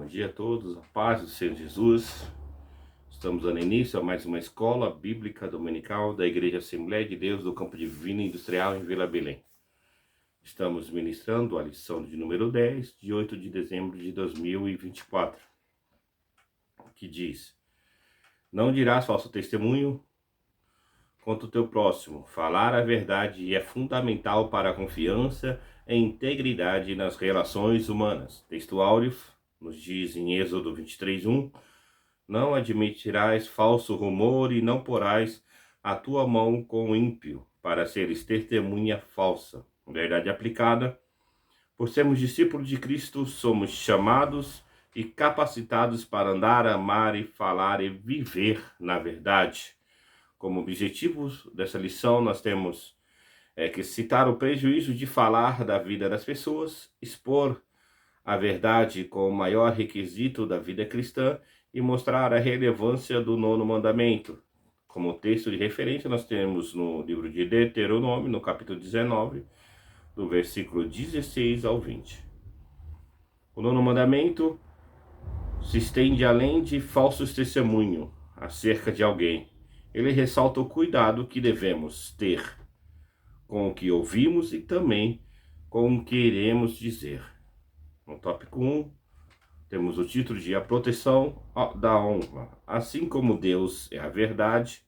dia a todos, a paz do Senhor Jesus. Estamos dando início a mais uma escola bíblica dominical da Igreja Assembleia de Deus do Campo Divino Industrial em Vila Belém. Estamos ministrando a lição de número 10, de 8 de dezembro de 2024, que diz: Não dirás falso testemunho contra o teu próximo. Falar a verdade é fundamental para a confiança e integridade nas relações humanas. Texto áureo nos diz em Êxodo 23:1: Não admitirás falso rumor e não porás a tua mão com o ímpio, para seres testemunha falsa. Verdade aplicada: por sermos discípulos de Cristo, somos chamados e capacitados para andar, amar e falar e viver na verdade. Como objetivos dessa lição, nós temos que citar o prejuízo de falar da vida das pessoas, expor a verdade como o maior requisito da vida cristã e mostrar a relevância do nono mandamento. Como texto de referência, nós temos no livro de Deuteronômio, no capítulo 19, do versículo 16 ao 20. O nono mandamento se estende além de falsos testemunhos acerca de alguém. Ele ressalta o cuidado que devemos ter com o que ouvimos e também com o que iremos dizer. No tópico 1, temos o título de A Proteção da Honra. Assim como Deus é a verdade,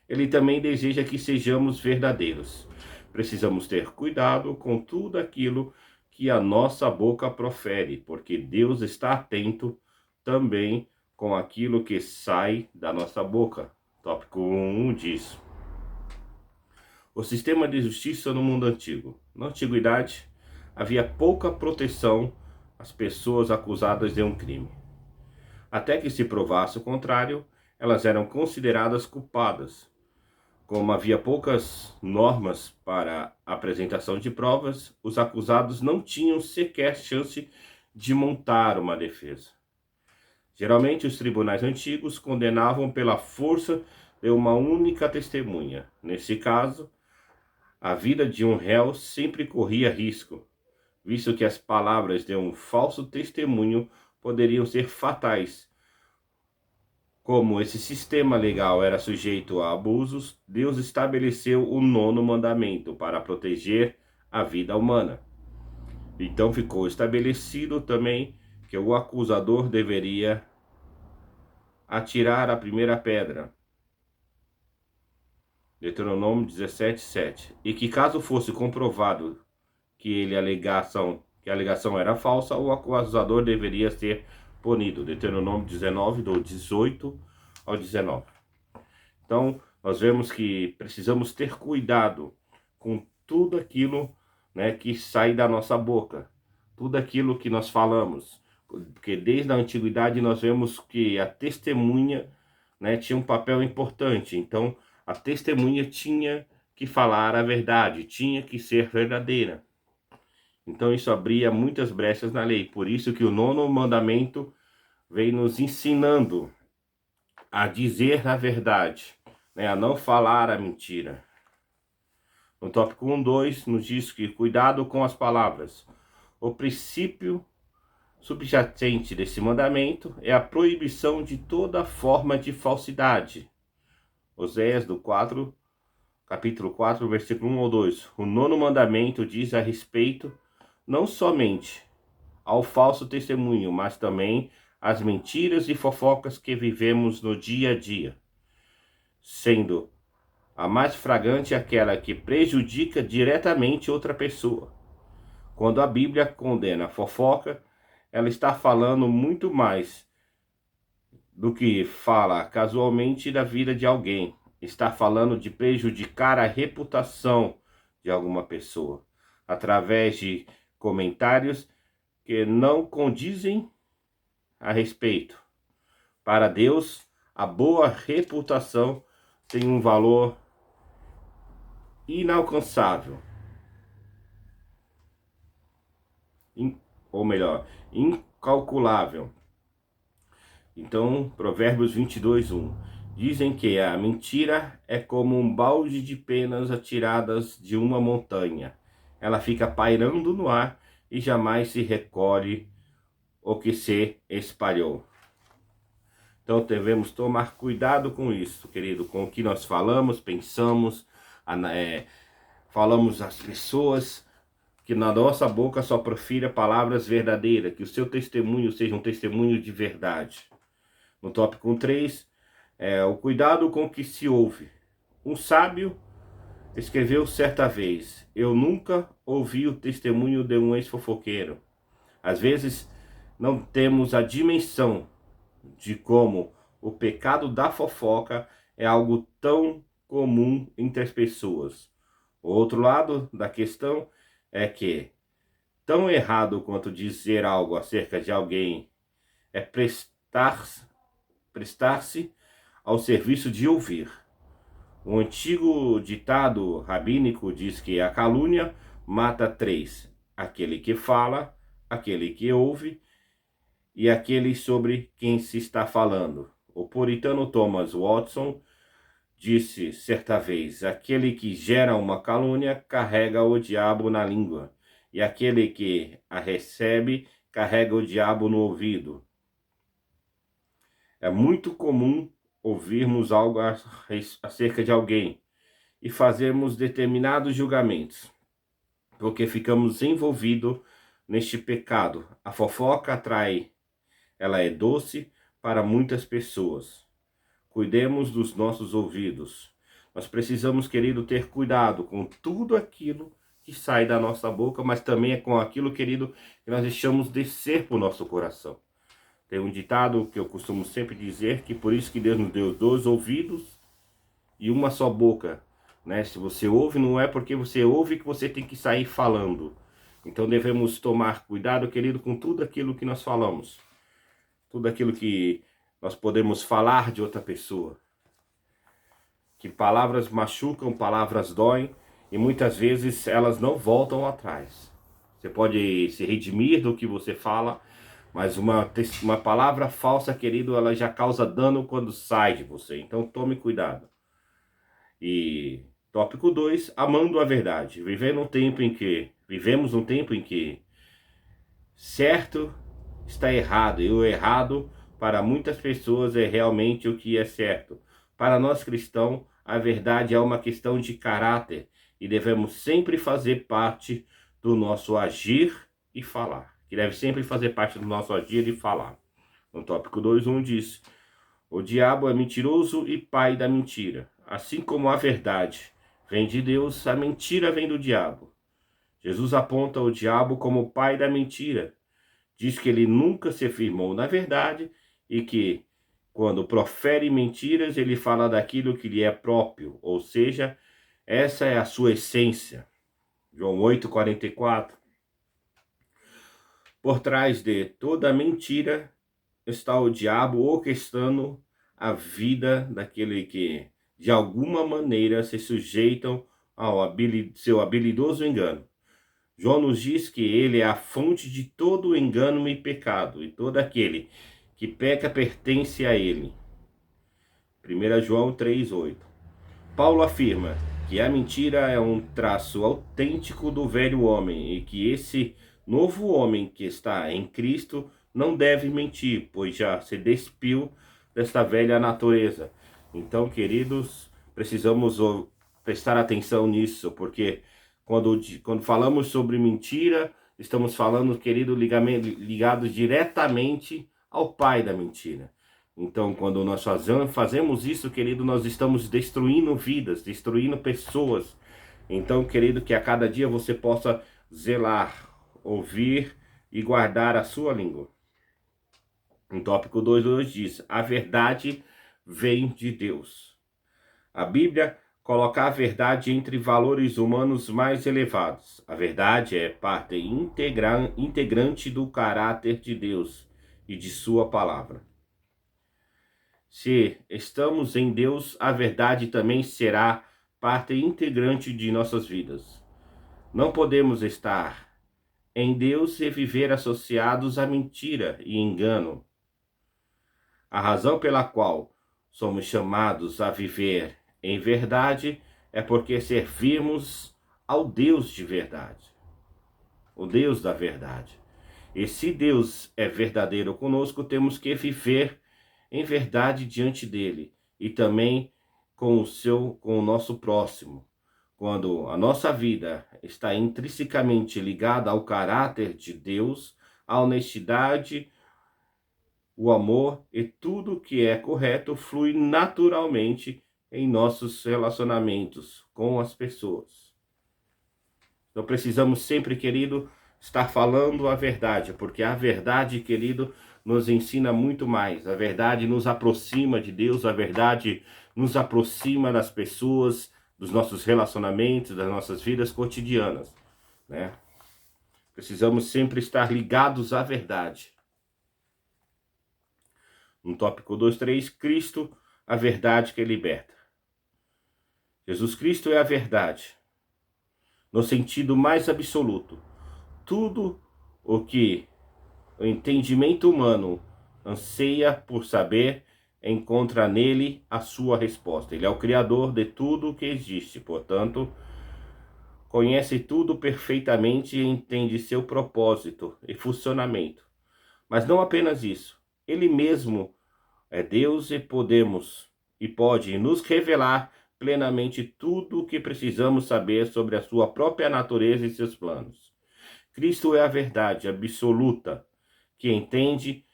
Ele também deseja que sejamos verdadeiros. Precisamos ter cuidado com tudo aquilo que a nossa boca profere, porque Deus está atento também com aquilo que sai da nossa boca. Tópico 1 diz: o sistema de justiça no mundo antigo. Na antiguidade, havia pouca proteção às pessoas acusadas de um crime. Até que se provasse o contrário, elas eram consideradas culpadas. Como havia poucas normas para a apresentação de provas, os acusados não tinham sequer chance de montar uma defesa. Geralmente, os tribunais antigos condenavam pela força de uma única testemunha. Nesse caso, a vida de um réu sempre corria risco, visto que as palavras de um falso testemunho poderiam ser fatais. Como esse sistema legal era sujeito a abusos, Deus estabeleceu o nono mandamento para proteger a vida humana. Então ficou estabelecido também que o acusador deveria atirar a primeira pedra. Deuteronômio 17:7. E que caso fosse comprovado que a alegação era falsa, o acusador deveria ser punido. Deuteronômio 19, do 18 ao 19. Então, nós vemos que precisamos ter cuidado com tudo aquilo, que sai da nossa boca, tudo aquilo que nós falamos, porque desde a antiguidade nós vemos que a testemunha, tinha um papel importante. Então, a testemunha tinha que falar a verdade, tinha que ser verdadeira. Então isso abria muitas brechas na lei. Por isso que o nono mandamento vem nos ensinando a dizer a verdade, a não falar a mentira. No tópico 1.2 nos diz que cuidado com as palavras. O princípio subjacente desse mandamento é a proibição de toda forma de falsidade. Oséias capítulo 4, versículo 1 ao 2. O nono mandamento diz a respeito não somente ao falso testemunho, mas também às mentiras e fofocas que vivemos no dia a dia, sendo a mais flagrante aquela que prejudica diretamente outra pessoa. Quando a Bíblia condena a fofoca, ela está falando muito mais do que fala casualmente da vida de alguém. Está falando de prejudicar a reputação de alguma pessoa, através de comentários que não condizem a respeito. Para Deus, a boa reputação tem um valor inalcançável. Ou melhor, incalculável. Então, Provérbios 22:1. Dizem que a mentira é como um balde de penas atiradas de uma montanha. Ela fica pairando no ar e jamais se recolhe o que se espalhou. Então devemos tomar cuidado com isso, querido, com o que nós falamos, pensamos, falamos às pessoas, que na nossa boca só profira palavras verdadeiras, que o seu testemunho seja um testemunho de verdade. No tópico 3, o cuidado com o que se ouve. Um sábio escreveu certa vez: eu nunca ouvi o testemunho de um ex-fofoqueiro. Às vezes não temos a dimensão de como o pecado da fofoca é algo tão comum entre as pessoas. O outro lado da questão é que, tão errado quanto dizer algo acerca de alguém é prestar-se ao serviço de ouvir. O antigo ditado rabínico diz que a calúnia mata 3: aquele que fala, aquele que ouve e aquele sobre quem se está falando. O puritano Thomas Watson disse certa vez: aquele que gera uma calúnia carrega o diabo na língua, e aquele que a recebe carrega o diabo no ouvido. É muito comum ouvirmos algo acerca de alguém e fazermos determinados julgamentos, porque ficamos envolvidos neste pecado. A fofoca atrai, ela é doce para muitas pessoas. Cuidemos dos nossos ouvidos. Nós precisamos, querido, ter cuidado com tudo aquilo que sai da nossa boca, mas também é com aquilo, querido, que nós deixamos descer para o nosso coração. Tem um ditado que eu costumo sempre dizer, que por isso que Deus nos deu 2 ouvidos e uma só boca, né? Se você ouve, não é porque você ouve que você tem que sair falando. Então devemos tomar cuidado, querido, com tudo aquilo que nós falamos. Tudo aquilo que nós podemos falar de outra pessoa. Que palavras machucam, palavras doem, e muitas vezes elas não voltam atrás. Você pode se redimir do que você fala, mas uma palavra falsa, querido, ela já causa dano quando sai de você. Então tome cuidado. E tópico 2, amando a verdade. Vivemos um tempo em que certo está errado, e o errado para muitas pessoas é realmente o que é certo. Para nós cristãos, a verdade é uma questão de caráter e devemos sempre fazer parte do nosso agir e falar. Que deve sempre fazer parte do nosso agir e falar. No tópico 2:1 diz: o diabo é mentiroso e pai da mentira. Assim como a verdade vem de Deus, a mentira vem do diabo. Jesus aponta o diabo como o pai da mentira. Diz que ele nunca se firmou na verdade e que, quando profere mentiras, ele fala daquilo que lhe é próprio, ou seja, essa é a sua essência. João 8:44. Por trás de toda mentira está o diabo orquestrando a vida daquele que, de alguma maneira, se sujeitam ao seu habilidoso engano. João nos diz que ele é a fonte de todo engano e pecado, e todo aquele que peca pertence a ele. 1 João 3:8. Paulo afirma que a mentira é um traço autêntico do velho homem e que esse novo homem que está em Cristo não deve mentir, pois já se despiu desta velha natureza. Então, queridos, precisamos prestar atenção nisso, porque quando falamos sobre mentira, estamos falando, querido, ligado diretamente ao pai da mentira. Então, quando nós fazemos isso, querido, nós estamos destruindo vidas, destruindo pessoas. Então, querido, que a cada dia você possa zelar, ouvir e guardar a sua língua. No tópico 2 diz: a verdade vem de Deus. A Bíblia coloca a verdade entre valores humanos mais elevados. A verdade é parte integrante do caráter de Deus e de sua palavra. Se estamos em Deus, a verdade também será parte integrante de nossas vidas. Não podemos estar em Deus e viver associados à mentira e engano. A razão pela qual somos chamados a viver em verdade é porque servimos ao Deus de verdade, o Deus da verdade. E se Deus é verdadeiro conosco, temos que viver em verdade diante dele e também com o nosso próximo. Quando a nossa vida está intrinsecamente ligada ao caráter de Deus, a honestidade, o amor e tudo que é correto flui naturalmente em nossos relacionamentos com as pessoas. Então precisamos sempre, querido, estar falando a verdade, porque a verdade, querido, nos ensina muito mais. A verdade nos aproxima de Deus, a verdade nos aproxima das pessoas, dos nossos relacionamentos, das nossas vidas cotidianas, né? Precisamos sempre estar ligados à verdade. No tópico 2.3, Cristo, a verdade que liberta. Jesus Cristo é a verdade, no sentido mais absoluto. Tudo o que o entendimento humano anseia por saber, encontra nele a sua resposta. Ele é o Criador de tudo o que existe, portanto, conhece tudo perfeitamente e entende seu propósito e funcionamento. Mas não apenas isso, ele mesmo é Deus e pode nos revelar plenamente tudo o que precisamos saber sobre a sua própria natureza e seus planos. Cristo é a verdade absoluta, que entende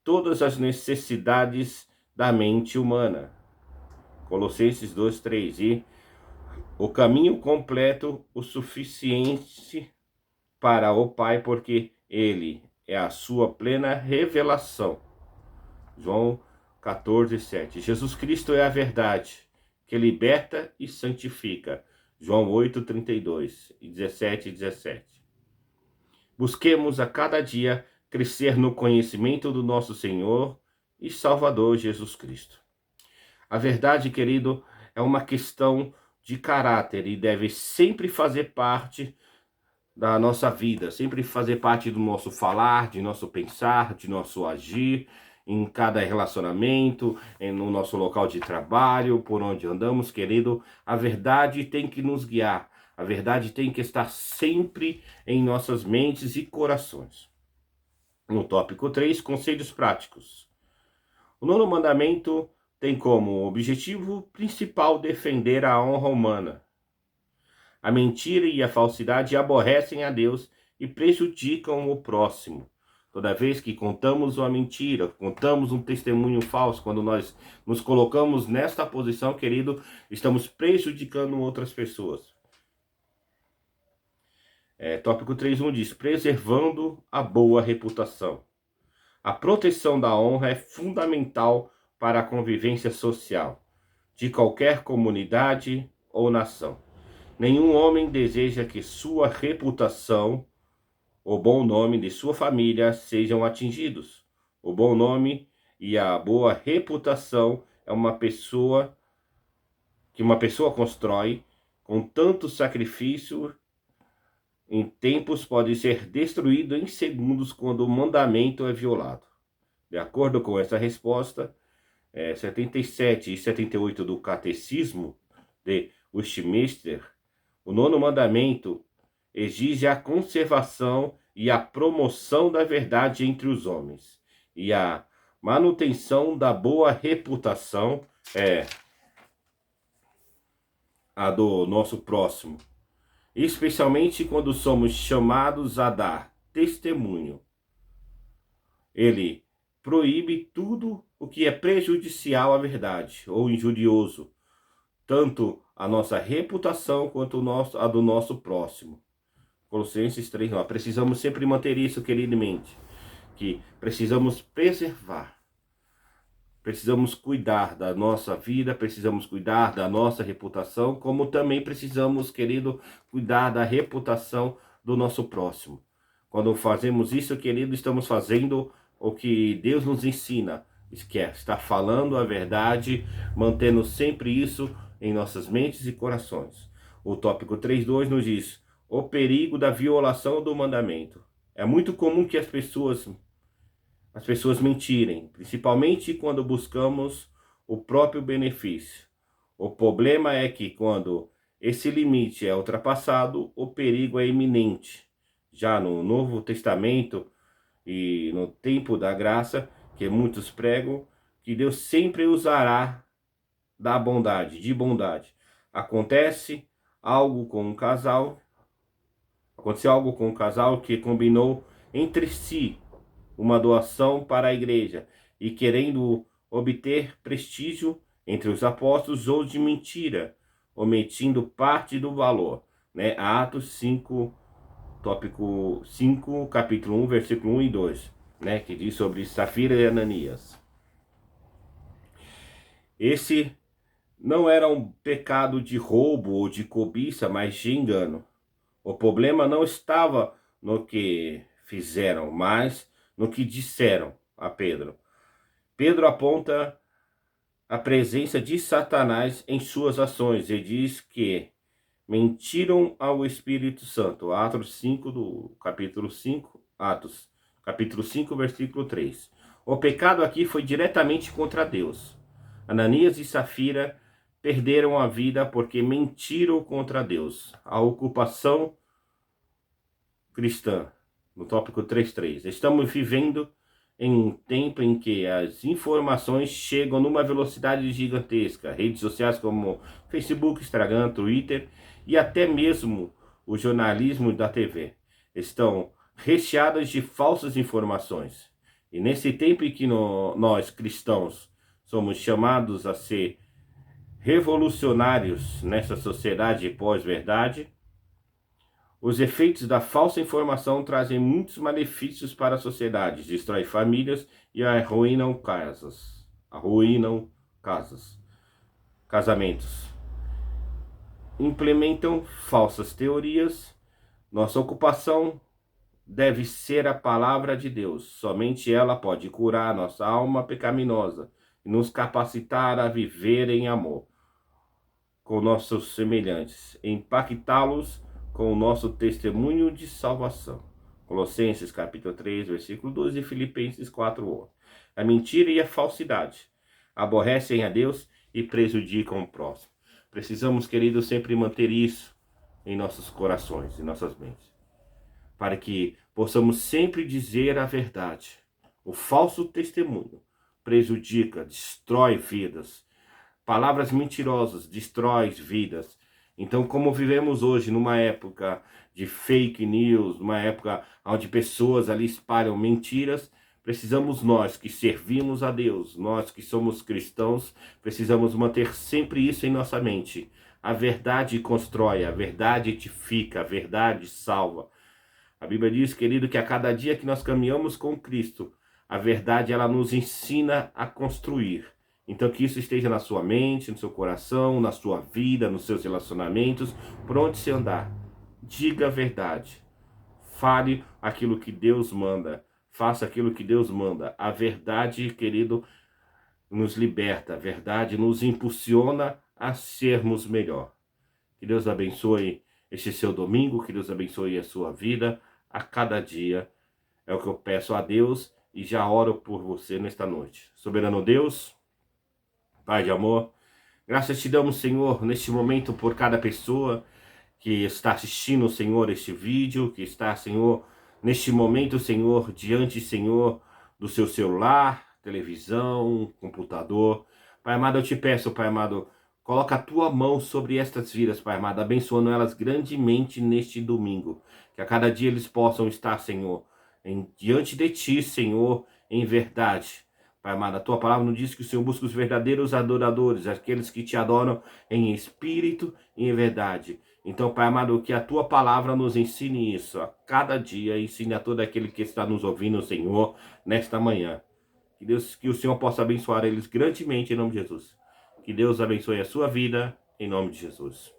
todas as necessidades da mente humana. Colossenses 2:3. E o caminho completo, o suficiente para o Pai, porque ele é a sua plena revelação. João 14:7. Jesus Cristo é a verdade, que liberta e santifica. João 8:32 e 17:17. Busquemos a cada dia crescer no conhecimento do nosso Senhor e Salvador Jesus Cristo. A verdade, querido, é uma questão de caráter e deve sempre fazer parte da nossa vida, sempre fazer parte do nosso falar, de nosso pensar, de nosso agir, em cada relacionamento, no nosso local de trabalho, por onde andamos, querido. A verdade tem que nos guiar. A verdade tem que estar sempre em nossas mentes e corações. No tópico 3, conselhos práticos. O nono mandamento tem como objetivo principal defender a honra humana. A mentira e a falsidade aborrecem a Deus e prejudicam o próximo. Toda vez que contamos uma mentira, contamos um testemunho falso, quando nós nos colocamos nesta posição, querido, estamos prejudicando outras pessoas. Tópico 3.1 diz, preservando a boa reputação. A proteção da honra é fundamental para a convivência social de qualquer comunidade ou nação. Nenhum homem deseja que sua reputação, o bom nome de sua família sejam atingidos. O bom nome e a boa reputação é uma pessoa constrói com tanto sacrifício em tempos pode ser destruído em segundos quando o mandamento é violado. De acordo com essa resposta, 77 e 78 do Catecismo de Westminster, o nono mandamento exige a conservação e a promoção da verdade entre os homens e a manutenção da boa reputação a do nosso próximo, especialmente quando somos chamados a dar testemunho. Ele proíbe tudo o que é prejudicial à verdade ou injurioso, tanto a nossa reputação quanto a do nosso próximo. Colossenses 3:9. Precisamos sempre manter isso, querido, em mente, que precisamos preservar, precisamos cuidar da nossa vida, precisamos cuidar da nossa reputação, como também precisamos, querido, cuidar da reputação do nosso próximo. Quando fazemos isso, querido, estamos fazendo o que Deus nos ensina, que é estar falando a verdade, mantendo sempre isso em nossas mentes e corações. O tópico 3.2 nos diz, o perigo da violação do mandamento. É muito comum que as pessoas mentirem, principalmente quando buscamos o próprio benefício. O problema é que quando esse limite é ultrapassado, o perigo é iminente. Já no Novo Testamento, e no tempo da graça, que muitos pregam, que Deus sempre usará da bondade, de bondade. Aconteceu algo com um casal que combinou entre si uma doação para a igreja e querendo obter prestígio entre os apóstolos ou de mentira, omitindo parte do valor, né? Atos 5, tópico 5, capítulo 1, versículo 1 e 2, né? Que diz sobre Safira e Ananias. Esse não era um pecado de roubo ou de cobiça, mas de engano. O problema não estava no que fizeram, mas no que disseram a Pedro. Pedro aponta a presença de Satanás em suas ações e diz que mentiram ao Espírito Santo. Atos 5, capítulo 5, versículo 3. O pecado aqui foi diretamente contra Deus. Ananias e Safira perderam a vida porque mentiram contra Deus. A ocupação cristã, no tópico 3.3. Estamos vivendo em um tempo em que as informações chegam numa velocidade gigantesca. Redes sociais como Facebook, Instagram, Twitter e até mesmo o jornalismo da TV estão recheadas de falsas informações. E nesse tempo em que nós cristãos somos chamados a ser revolucionários nessa sociedade pós-verdade, os efeitos da falsa informação trazem muitos malefícios para a sociedade, destroem famílias e arruinam casamentos. Implementam falsas teorias. Nossa ocupação deve ser a palavra de Deus. Somente ela pode curar nossa alma pecaminosa e nos capacitar a viver em amor com nossos semelhantes, impactá-los com o nosso testemunho de salvação. Colossenses capítulo 3, versículo 12 e Filipenses 4:1. A mentira e a falsidade aborrecem a Deus e prejudicam o próximo. Precisamos, queridos, sempre manter isso em nossos corações, em nossas mentes, para que possamos sempre dizer a verdade. O falso testemunho prejudica, destrói vidas. Palavras mentirosas destrói vidas. Então, como vivemos hoje numa época de fake news, numa época onde pessoas ali espalham mentiras, precisamos nós que servimos a Deus, nós que somos cristãos, precisamos manter sempre isso em nossa mente. A verdade constrói, a verdade edifica, a verdade salva. A Bíblia diz, querido, que a cada dia que nós caminhamos com Cristo, a verdade ela nos ensina a construir. Então que isso esteja na sua mente, no seu coração, na sua vida, nos seus relacionamentos, por onde você andar. Diga a verdade. Fale aquilo que Deus manda. Faça aquilo que Deus manda. A verdade, querido, nos liberta. A verdade nos impulsiona a sermos melhor. Que Deus abençoe este seu domingo. Que Deus abençoe a sua vida a cada dia. É o que eu peço a Deus e já oro por você nesta noite. Soberano Deus, Pai de amor, graças te damos, Senhor, neste momento por cada pessoa que está assistindo, Senhor, este vídeo, que está, Senhor, neste momento, Senhor, diante, Senhor, do seu celular, televisão, computador. Pai amado, eu te peço, Pai amado, coloca a tua mão sobre estas vidas, Pai amado, abençoando elas grandemente neste domingo. Que a cada dia eles possam estar, Senhor, diante de ti, Senhor, em verdade. Pai amado, a tua palavra nos diz que o Senhor busca os verdadeiros adoradores, aqueles que te adoram em espírito e em verdade. Então, Pai amado, que a tua palavra nos ensine isso a cada dia, ensine a todo aquele que está nos ouvindo, Senhor, nesta manhã. Que o Senhor possa abençoar eles grandemente em nome de Jesus. Que Deus abençoe a sua vida em nome de Jesus.